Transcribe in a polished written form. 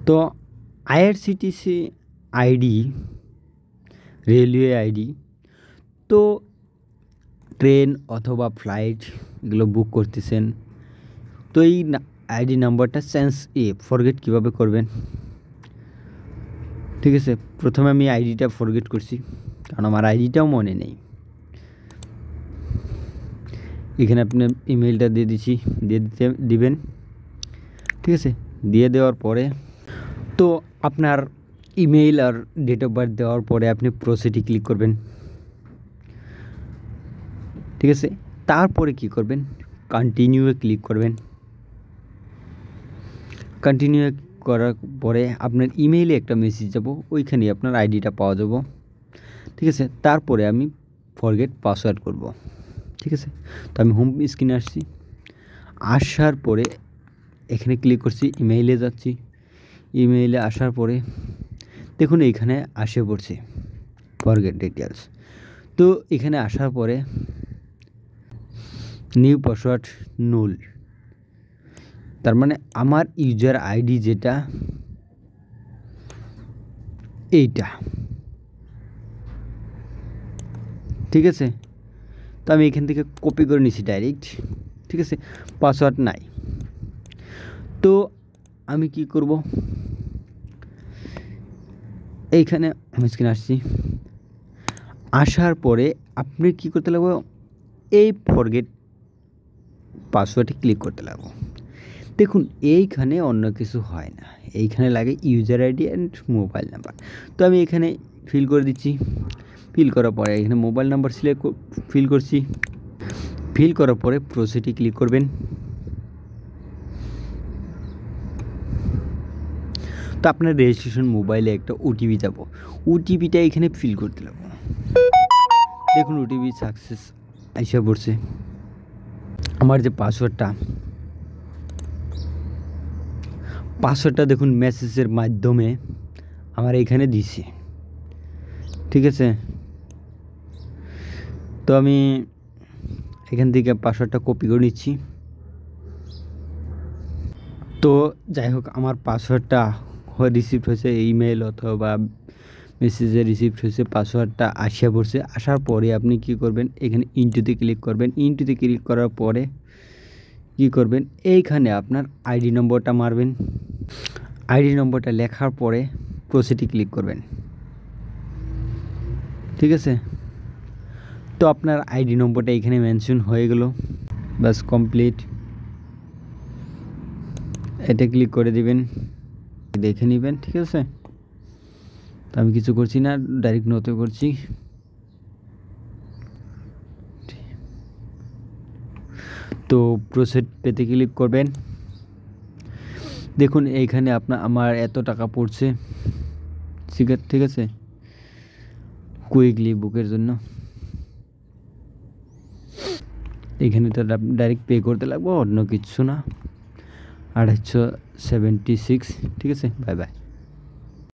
তো IRCTC ID, railway ID, তো train অথবা ফ্লাইট এগুলো বুক করতেছেন, তো এই আইডি নাম্বারটা ফরগেট কীভাবে করবেন? ঠিক আছে, প্রথমে আমি আইডিটা ফরগেট করছি কারণ আমার আইডিটাও মনে নেই। এখানে আপনার ইমেলটা দিয়ে দিবেন। ঠিক আছে, দিয়ে দেওয়ার পরে তো আপনার ইমেইল আর ডেট অফ বার্থ দেওয়ার পরে আপনি প্রসিডে ক্লিক করবেন। ঠিক আছে, তারপরে কি করবেন? কন্টিনিউয়ে ক্লিক করবেন। কন্টিনিউ করার পরে আপনার ইমেইলে একটা মেসেজ যাব, ওইখানে আপনার আইডিটা পাওয়া যাব। ঠিক আছে, তারপরে আমি ফরগেট পাসওয়ার্ড করব। ঠিক আছে, তো আমি হোম স্ক্রিনে আসছি, আসার পরে এখানে ক্লিক করছি, ইমেইলে যাচ্ছি। ইমেইলে আসার পরে দেখুন এইখানে আসে পড়ছে ফরগেট ডিটেলস। তো এখানে আসার পরে নিউ পাসওয়ার্ড নুল, তার মানে আমার ইউজার আইডি যেটা এইটা। ঠিক আছে, তো আমি এখান থেকে কপি করে নিছি ডাইরেক্ট। ঠিক আছে, পাসওয়ার্ড নাই। তো আমি কি করব? এইখানে আমি স্ক্রিনে আসছি, আসার পরে আপনি কি করতে লাগবে? এই ফরগেট পাসওয়ার্ডে ক্লিক করতে লাগবো। দেখুন এইখানে অন্য কিছু হয় না, এইখানে লাগে user ID and mobile number. তো আমি এখানে ফিল করে দিচ্ছি। ফিল করার পরে এখানে মোবাইল নাম্বার ফিল করছি। ফিল করার পরে প্রসিডে ক্লিক করবেন। তো আপনার রেজিস্ট্রেশন মোবাইলে একটা ওটিপি যাব, ওটিপিটা এখানে ফিল করতে লাগবো। দেখুন ওটিপি সাকসেস আইসা পড়ছে। আমার যে পাসওয়ার্ডটা দেখুন মেসেজের মাধ্যমে আমার এইখানে দিছে। ঠিক আছে, তো আমি এখান থেকে পাসওয়ার্ডটা কপি করে নিচ্ছি। তো যাই হোক, আমার পাসওয়ার্ডটা রিসিভড হয়েছে, ইমেল অথবা মেসেজে রিসিভড হয়েছে, পাসওয়ার্ডটা আসিয়া পড়ছে। আসার পরে আপনি কি করবেন? এখানে ইনটুতে ক্লিক করবেন। ইনটুতে ক্লিক করার পরে কি করবেন? এইখানে আপনার আইডি নম্বরটা মারবেন। আইডি নম্বরটা লেখার পরে প্রসিডে ক্লিক করবেন। ঠিক আছে, তো আপনার আইডি নম্বরটা এখানে মেনশন হয়ে গেল, বাস কমপ্লিট। এটা ক্লিক করে দিবেন, দেখে নেবেন। ঠিক আছে, তো আমি কিছু করছি না, ডাইরেক্ট নোতে করছি। তো প্রসিড পেতে ক্লিক করবেন। দেখুন এইখানে আমার এত টাকা পড়ছে। ঠিক আছে, কুইকলি বুকের জন্য এখানে তো ডাইরেক্ট পে করতে লাগবো, অন্য কিছু না। 876। ঠিক আছে, বাই বাই।